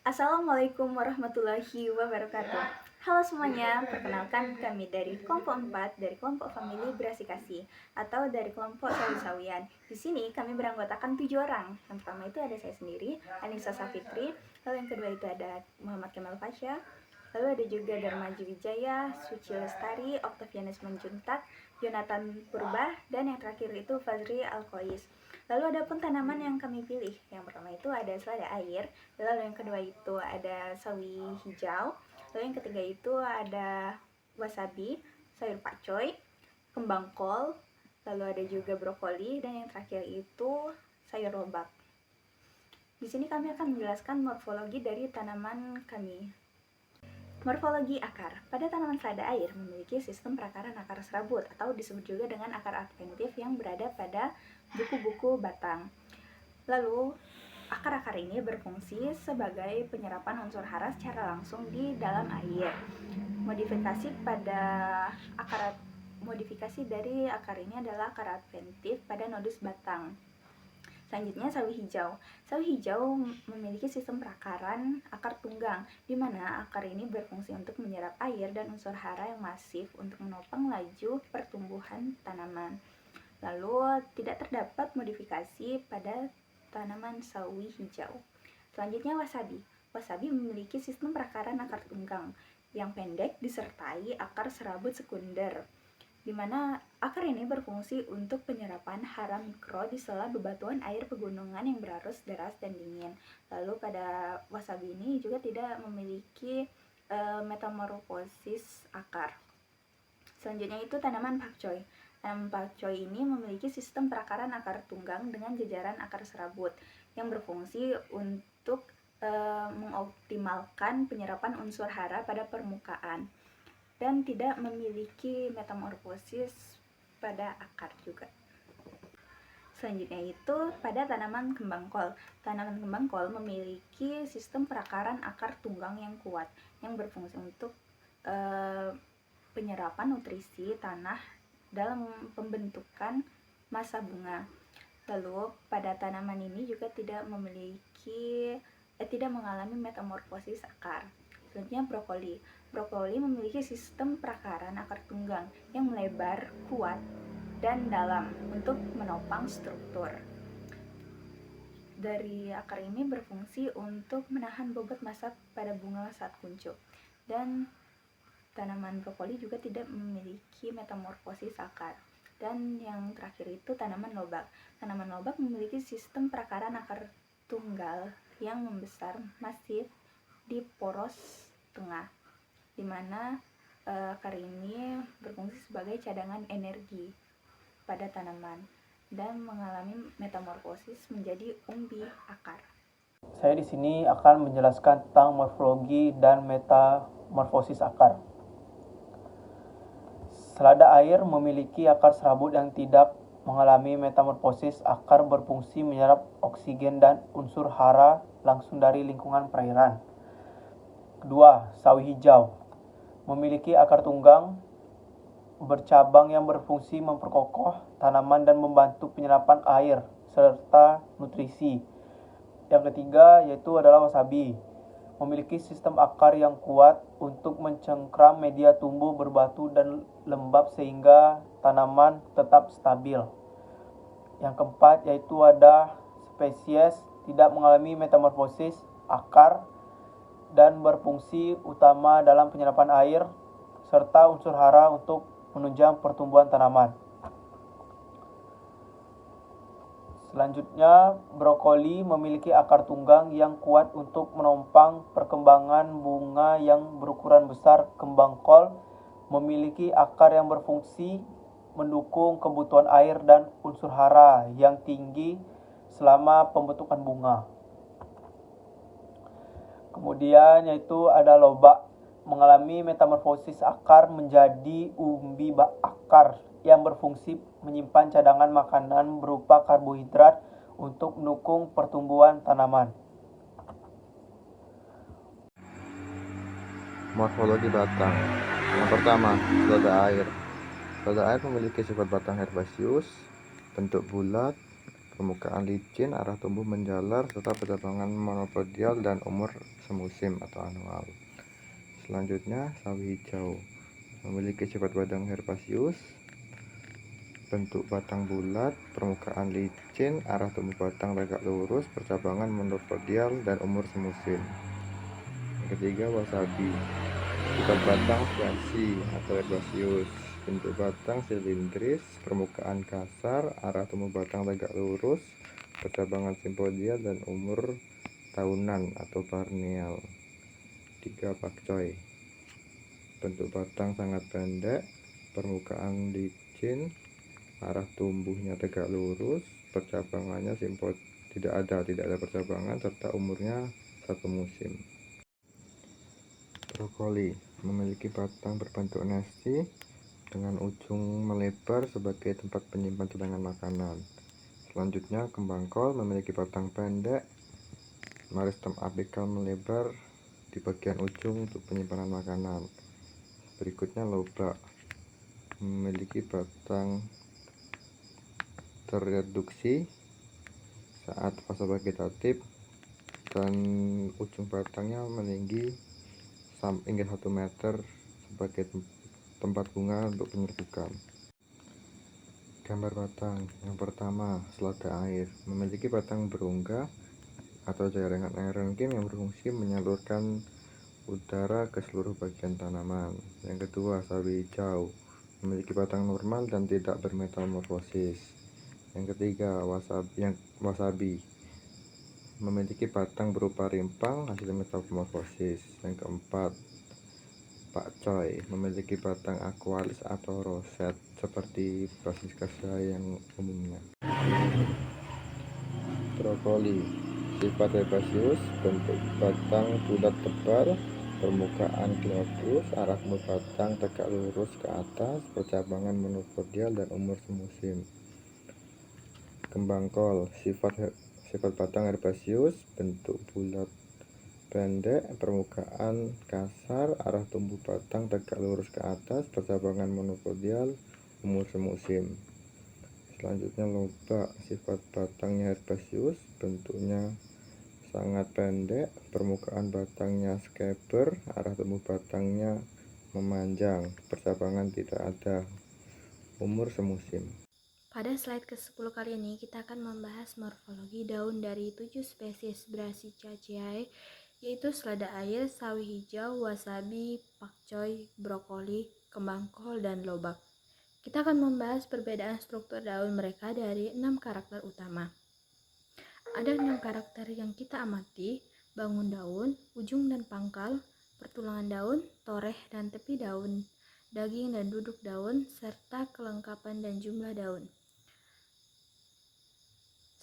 Assalamualaikum warahmatullahi wabarakatuh. Halo semuanya, perkenalkan kami dari kelompok 4 dari kelompok famili berasi kasih atau dari kelompok sawi-sawian. Di sini kami beranggotakan 7 orang. Yang pertama itu ada saya sendiri, Anissa Safitri. Lalu yang kedua itu ada Muhammad Kemal Fasya. Lalu ada juga Darmaji Wijaya, Suci Lestari, Octavianus Menjuntak, Jonathan Purba, dan yang terakhir itu Fazri Alkois. Lalu ada pun tanaman yang kami pilih. Yang pertama itu ada selada air, lalu yang kedua itu ada sawi hijau, lalu yang ketiga itu ada wasabi, sayur pakcoy, kembang kol, lalu ada juga brokoli, dan yang terakhir itu sayur lobak. Di sini kami akan menjelaskan morfologi dari tanaman kami. Morfologi akar. Pada tanaman selada air memiliki sistem perakaran akar serabut atau disebut juga dengan akar adventif yang berada pada buku-buku batang. Lalu, akar-akar ini berfungsi sebagai penyerapan unsur hara secara langsung di dalam air. Modifikasi dari akar ini adalah akar adventif pada nodus batang. Selanjutnya sawi hijau. Sawi hijau memiliki sistem perakaran akar tunggang, di mana akar ini berfungsi untuk menyerap air dan unsur hara yang masif untuk menopang laju pertumbuhan tanaman. Lalu tidak terdapat modifikasi pada tanaman sawi hijau. Selanjutnya wasabi. Wasabi memiliki sistem perakaran akar tunggang yang pendek disertai akar serabut sekunder, di mana akar ini berfungsi untuk penyerapan hara mikro di sela bebatuan air pegunungan yang berarus deras dan dingin. Lalu pada wasabi ini juga tidak memiliki metamorfosis akar. Selanjutnya itu tanaman pakcoy. Tanaman pakcoy ini memiliki sistem perakaran akar tunggang dengan jajaran akar serabut yang berfungsi untuk mengoptimalkan penyerapan unsur hara pada permukaan dan tidak memiliki metamorfosis pada akar juga. Selanjutnya itu pada tanaman kembang kol. Tanaman kembang kol memiliki sistem perakaran akar tunggang yang kuat yang berfungsi untuk penyerapan nutrisi tanah dalam pembentukan masa bunga. Lalu pada tanaman ini juga tidak mengalami metamorfosis akar. Selanjutnya brokoli. Brokoli memiliki sistem perakaran akar tunggang yang melebar, kuat, dan dalam untuk menopang struktur. Dari akar ini berfungsi untuk menahan bobot massa pada bunga saat kuncup. Dan tanaman brokoli juga tidak memiliki metamorfosis akar. Dan yang terakhir itu tanaman lobak. Tanaman lobak memiliki sistem perakaran akar tunggal yang membesar masif di poros tengah, di mana akar ini berfungsi sebagai cadangan energi pada tanaman dan mengalami metamorfosis menjadi umbi akar. Saya di sini akan menjelaskan tentang morfologi dan metamorfosis akar. Selada air memiliki akar serabut yang tidak mengalami metamorfosis. Akar berfungsi menyerap oksigen dan unsur hara langsung dari lingkungan perairan. Kedua, sawi hijau memiliki akar tunggang bercabang yang berfungsi memperkokoh tanaman dan membantu penyerapan air serta nutrisi. Yang ketiga yaitu adalah wasabi, memiliki sistem akar yang kuat untuk mencengkram media tumbuh berbatu dan lembab sehingga tanaman tetap stabil. Yang keempat yaitu ada spesies tidak mengalami metamorfosis akar dan berfungsi utama dalam penyerapan air serta unsur hara untuk menunjang pertumbuhan tanaman. Selanjutnya, brokoli memiliki akar tunggang yang kuat untuk menopang perkembangan bunga yang berukuran besar. Kembang kol memiliki akar yang berfungsi mendukung kebutuhan air dan unsur hara yang tinggi selama pembentukan bunga. Kemudian yaitu ada lobak, mengalami metamorfosis akar menjadi umbi akar yang berfungsi menyimpan cadangan makanan berupa karbohidrat untuk mendukung pertumbuhan tanaman. Morfologi batang. Yang pertama, selada air. Selada air memiliki sifat batang herbaceous, bentuk bulat, permukaan licin, arah tumbuh menjalar, serta percabangan monopodial dan umur semusim atau anual. Selanjutnya, sawi hijau memiliki sifat batang herbaceous, bentuk batang bulat, permukaan licin, arah tumbuh batang tegak lurus, percabangan monopodial dan umur semusim. Yang ketiga, wasabi, sifat batang spasi atau herbaceous, bentuk batang silindris, permukaan kasar, arah tumbuh batang tegak lurus, percabangan simpodial dan umur tahunan atau perennial. 3. Pakcoy, bentuk batang sangat pendek, permukaan licin, arah tumbuhnya tegak lurus, percabangannya tidak ada percabangan, serta umurnya 1 musim. Brokoli memiliki batang berbentuk nesti dengan ujung melebar sebagai tempat penyimpan cadangan makanan. Selanjutnya, kembang kol memiliki batang pendek, meristem apikal melebar di bagian ujung untuk penyimpanan makanan. Berikutnya, lobak memiliki batang terreduksi saat fase vegetatif dan ujung batangnya meninggi hingga 1 meter sebagai tempat bunga untuk penyerbukan. Gambar batang. Yang pertama, selada air memiliki batang berongga atau jaringan aerokim yang berfungsi menyalurkan udara ke seluruh bagian tanaman. Yang kedua, sawi hijau memiliki batang normal dan tidak bermetamorfosis. Yang ketiga, wasabi memiliki batang berupa rimpang hasil metamorfosis. Yang keempat, pakcoy memiliki batang aqualis atau roset seperti Brassicaceae yang umumnya. Brokoli, sifat herbaceous, bentuk batang bulat tebal, permukaan glabus, arah tumbuh batang tegak lurus ke atas, percabangan monopodial dan umur semusim. Kembang kol, sifat batang herbaceous, bentuk bulat pendek, permukaan kasar, arah tumbuh batang tegak lurus ke atas, percabangan monopodial, umur semusim. Selanjutnya, lobak, sifat batangnya herbaceous, bentuknya sangat pendek, permukaan batangnya scaber, arah tumbuh batangnya memanjang, percabangan tidak ada, umur semusim. Pada slide ke-10 kali ini kita akan membahas morfologi daun dari 7 spesies Brassicaceae, yaitu selada air, sawi hijau, wasabi, pakcoy, brokoli, kembang kol, dan lobak. Kita akan membahas perbedaan struktur daun mereka dari 6 karakter utama. Ada 6 karakter yang kita amati: bangun daun, ujung dan pangkal, pertulangan daun, toreh dan tepi daun, daging dan duduk daun, serta kelengkapan dan jumlah daun.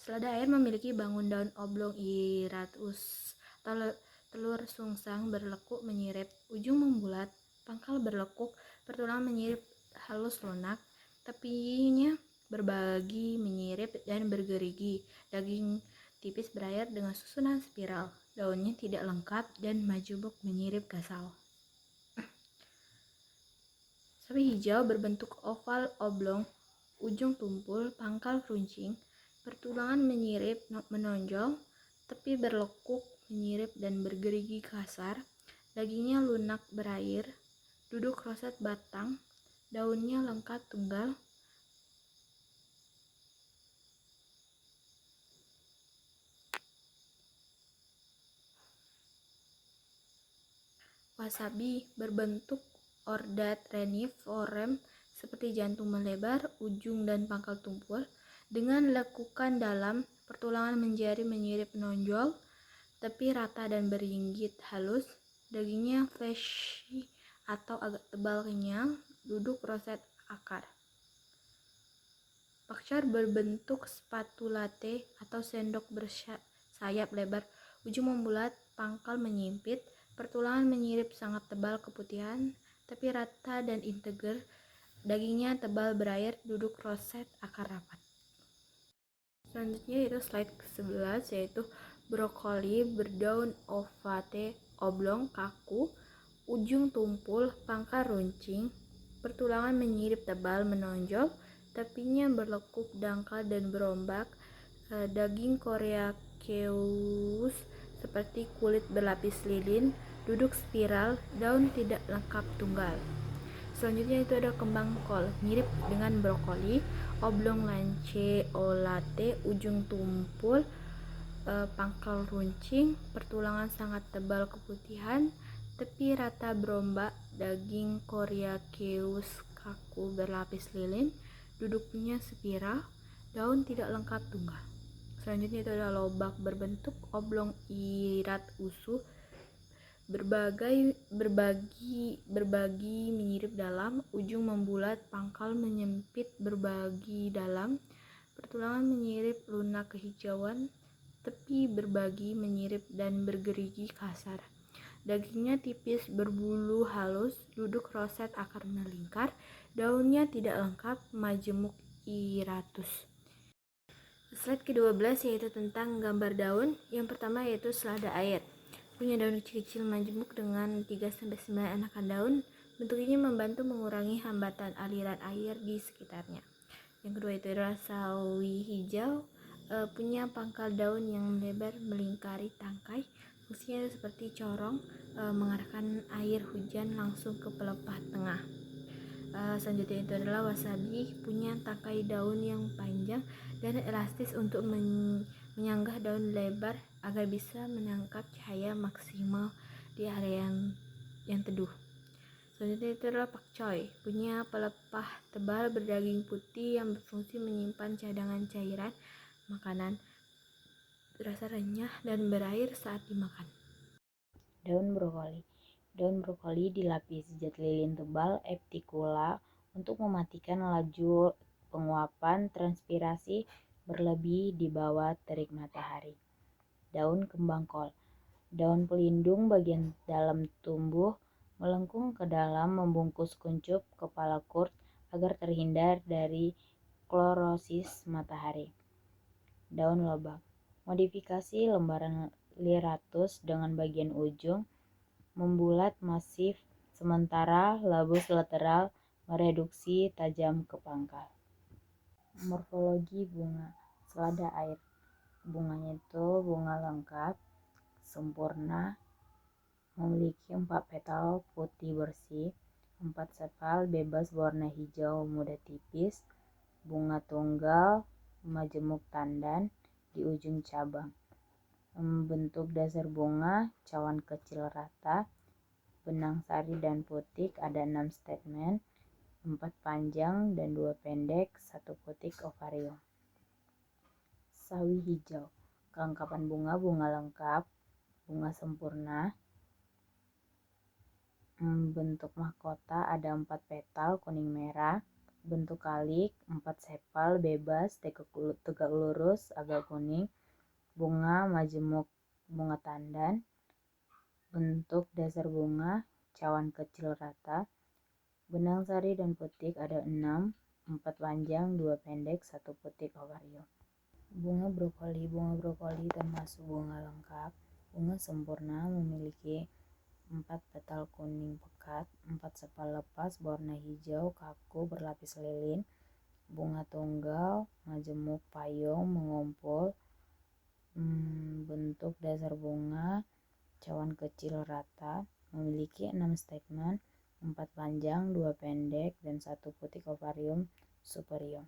Selada air memiliki bangun daun oblong iratus atau telur sungsang berlekuk menyirip, ujung membulat, pangkal berlekuk, pertulangan menyirip halus lunak, tepinya berbagi menyirip dan bergerigi, daging tipis berair dengan susunan spiral, daunnya tidak lengkap dan majemuk menyirip gasal. Sawi hijau berbentuk oval oblong, ujung tumpul, pangkal runcing, pertulangan menyirip menonjol, tepi berlekuk menyirip dan bergerigi kasar, dagingnya lunak berair, duduk roset batang, daunnya lengkap tunggal. Wasabi berbentuk ordat reniform seperti jantung melebar, ujung dan pangkal tumpul, dengan lekukan dalam, pertulangan menjari menyirip menonjol, tepi rata dan beringgit halus, dagingnya fleshy atau agak tebal kenyal, duduk roset akar. Pakcoy berbentuk spatulate atau sendok bersayap lebar, ujung membulat, pangkal menyimpit, pertulangan menyirip sangat tebal keputihan, tepi rata dan integer, dagingnya tebal berair, duduk roset akar rapat. Selanjutnya itu slide ke-11, yaitu brokoli berdaun ovate oblong kaku, ujung tumpul, pangkal runcing, pertulangan menyirip tebal menonjol, tepinya berlekuk dangkal dan berombak, Daging Koreaceus seperti kulit berlapis lilin, duduk spiral, daun tidak lengkap tunggal. Selanjutnya itu ada kembang kol, mirip dengan brokoli, oblong lanceolate, ujung tumpul, pangkal runcing, pertulangan sangat tebal keputihan, tepi rata berombak, daging Koreaceus kaku berlapis lilin, duduknya spiral, daun tidak lengkap tunggal. Selanjutnya itu ada lobak berbentuk oblong irat usuh, berbagi menyirip dalam, ujung membulat, pangkal menyempit berbagi dalam, pertulangan menyirip lunak kehijauan, tepi berbagi menyirip dan bergerigi kasar. Dagingnya tipis berbulu halus, duduk roset akar melingkar, daunnya tidak lengkap, majemuk iratus. Slide ke-12 yaitu tentang gambar daun. Yang pertama yaitu selada air. Punya daun kecil-kecil majemuk dengan 3-9 anakan daun. Bentuk ini membantu mengurangi hambatan aliran air di sekitarnya. Yang kedua itu adalah sawi hijau. Punya pangkal daun yang melebar melingkari tangkai. Fungsinya seperti corong, mengarahkan air hujan langsung ke pelepah tengah. Selanjutnya itu adalah wasabi, punya tangkai daun yang panjang dan elastis untuk menyanggah daun lebar agar bisa menangkap cahaya maksimal di area yang teduh. Selanjutnya itu adalah pakcoy, punya pelepah tebal berdaging putih yang berfungsi menyimpan cadangan cairan makanan, rasa renyah dan berair saat dimakan. Daun brokoli. Daun brokoli dilapisi zat lilin tebal epicula untuk mematikan laju penguapan transpirasi berlebih di bawah terik matahari. Daun kembang kol. Daun pelindung bagian dalam tumbuh melengkung ke dalam membungkus kuncup kepala kurt agar terhindar dari klorosis matahari. Daun lobak. Modifikasi lembaran liratus dengan bagian ujung membulat masif, sementara labus lateral mereduksi tajam ke pangkal. Morfologi bunga. Selada air. Bunganya itu bunga lengkap, sempurna, memiliki 4 petal putih bersih, 4 sepal bebas warna hijau muda tipis, bunga tunggal, majemuk tandan di ujung cabang. Bentuk dasar bunga cawan kecil rata, benang sari dan putik ada 6 stamen, 4 panjang dan 2 pendek, 1 putik ovarium. Sawi hijau. Kelengkapan bunga lengkap, bunga sempurna. Bentuk mahkota ada 4 petal kuning merah, bentuk kalik, 4 sepal bebas tegak lurus agak kuning, bunga majemuk bunga tandan. Bentuk dasar bunga cawan kecil rata, benang sari dan putik ada 6, 4 panjang, 2 pendek, 1 putik ovarium. Bunga brokoli. Bunga brokoli termasuk bunga lengkap, bunga sempurna, memiliki 4 petal kuning pekat, 4 sepal lepas berwarna hijau kaku berlapis lilin, bunga tunggal, majemuk payung mengumpul. Bentuk dasar bunga cawan kecil rata, memiliki 6 stamen, 4 panjang, 2 pendek, dan 1 putik ovarium superior.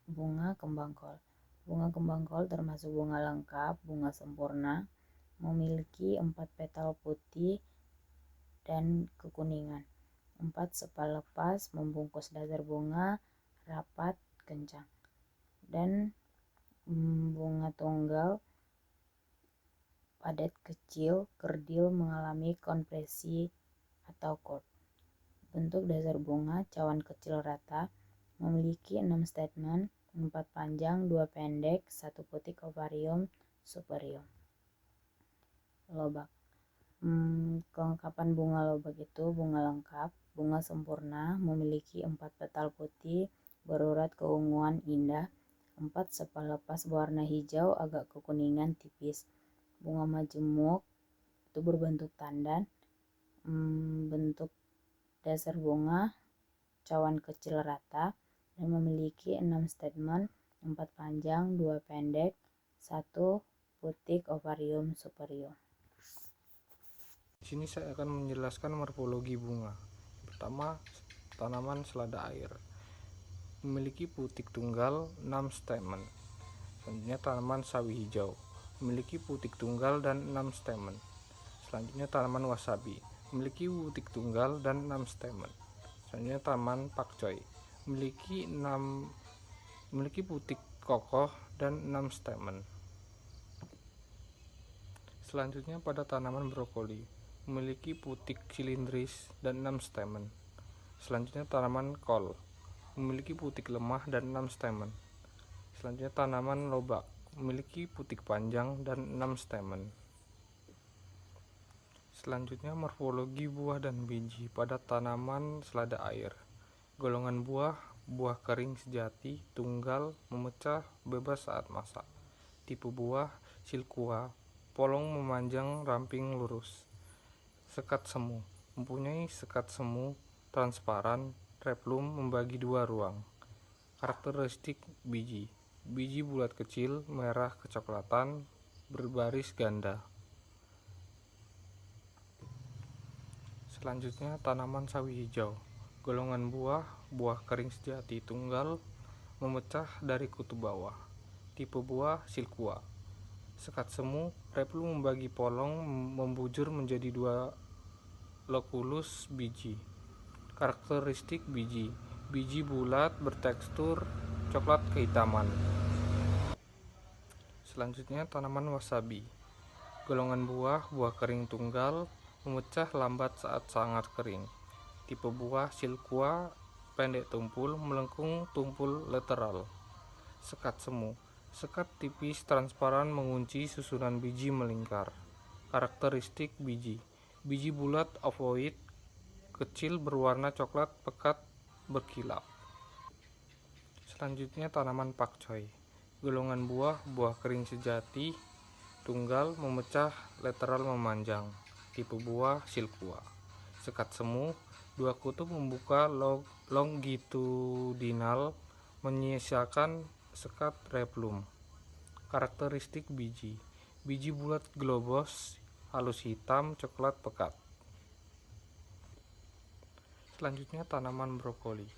Bunga kembang kol. Bunga kembang kol termasuk bunga lengkap, bunga sempurna, memiliki 4 petal putih dan kekuningan, 4 sepal lepas membungkus dasar bunga rapat kencang, dan bunga tunggal padat kecil kerdil mengalami kompresi atau cord. Bentuk dasar bunga cawan kecil rata, memiliki 6 stamen, 4 panjang, 2 pendek, 1 putik ovarium superior. Lobak. Kelengkapan bunga lobak itu bunga lengkap, bunga sempurna, memiliki 4 petal putih berurat keunguan indah, 4 sepal lepas berwarna hijau agak kekuningan tipis, bunga majemuk itu berbentuk tandan. Bentuk dasar bunga cawan kecil rata dan memiliki 6 stamen, 4 panjang, 2 pendek, 1 putik ovarium superior. Di sini saya akan menjelaskan morfologi bunga. Pertama, tanaman selada air memiliki putik tunggal 6 stamen. Selanjutnya tanaman sawi hijau memiliki putik tunggal dan 6 stamen. Selanjutnya tanaman wasabi memiliki putik tunggal dan 6 stamen. Selanjutnya tanaman pakcoy memiliki putik kokoh dan 6 stamen. Selanjutnya pada tanaman brokoli memiliki putik silindris dan 6 stamen. Selanjutnya tanaman kol memiliki putik lemah dan 6 stamen. Selanjutnya tanaman lobak memiliki putik panjang dan 6 stamen. Selanjutnya morfologi buah dan biji pada tanaman selada air. Golongan buah kering sejati, tunggal, memecah, bebas saat masak. Tipe buah silkua, polong memanjang, ramping, lurus. Sekat semu, mempunyai sekat semu transparan, replum membagi 2 ruang. Karakteristik biji bulat kecil, merah kecoklatan, berbaris ganda. Selanjutnya tanaman sawi hijau. Golongan buah kering sejati, tunggal, memecah dari kutub bawah. Tipe buah silkua. Sekat semu, replum membagi polong, membujur menjadi 2 lokulus biji. Karakteristik biji bulat bertekstur coklat kehitaman. Selanjutnya tanaman wasabi. Golongan buah kering tunggal, memecah lambat saat sangat kering. Tipe buah silkua, pendek tumpul, melengkung tumpul lateral. Sekat semu, sekat tipis transparan mengunci susunan biji melingkar. Karakteristik biji bulat ovoid, kecil berwarna coklat pekat berkilap. Selanjutnya tanaman pakcoy. Golongan buah kering sejati, tunggal, memecah, lateral memanjang. Tipe buah silkua. Sekat semu, 2 kutub membuka longitudinal, menyisakan sekat replum. Karakteristik biji bulat globos, halus hitam, coklat pekat. Selanjutnya tanaman brokoli.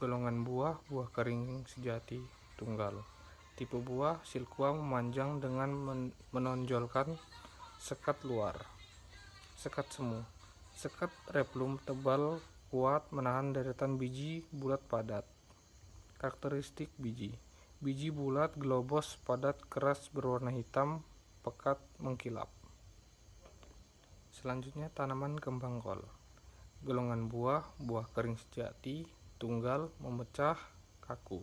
Golongan buah kering sejati, tunggal. Tipe buah silkua memanjang dengan menonjolkan sekat luar. Sekat semu, sekat replum tebal kuat menahan deretan biji bulat padat. Karakteristik biji bulat globos padat keras berwarna hitam pekat mengkilap. Selanjutnya tanaman kembang kol. Golongan buah kering sejati, tunggal, memecah, kaku.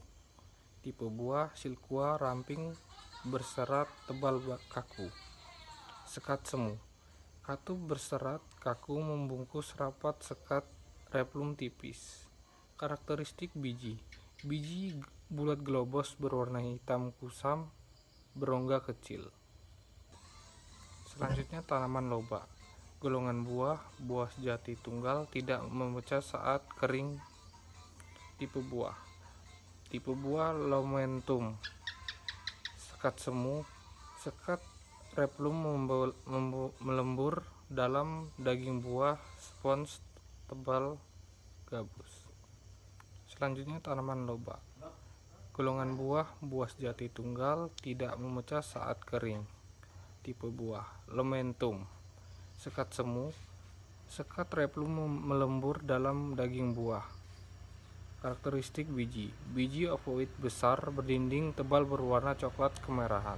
Tipe buah silkua ramping berserat tebal kaku. Sekat semu, katup berserat kaku membungkus rapat sekat replum tipis. Karakteristik biji bulat globos berwarna hitam kusam, berongga kecil. Selanjutnya tanaman lobak. Golongan buah sejati, tunggal, tidak memecah saat kering. Tipe buah lomentum. Sekat semu, sekat replum melembur dalam daging buah, spons tebal gabus. Selanjutnya tanaman lobak. Golongan buah sejati, tunggal, tidak memecah saat kering. Tipe buah lomentum. Sekat semu, sekat replum melembur dalam daging buah. Karakteristik biji ovoid besar, berdinding tebal berwarna coklat kemerahan.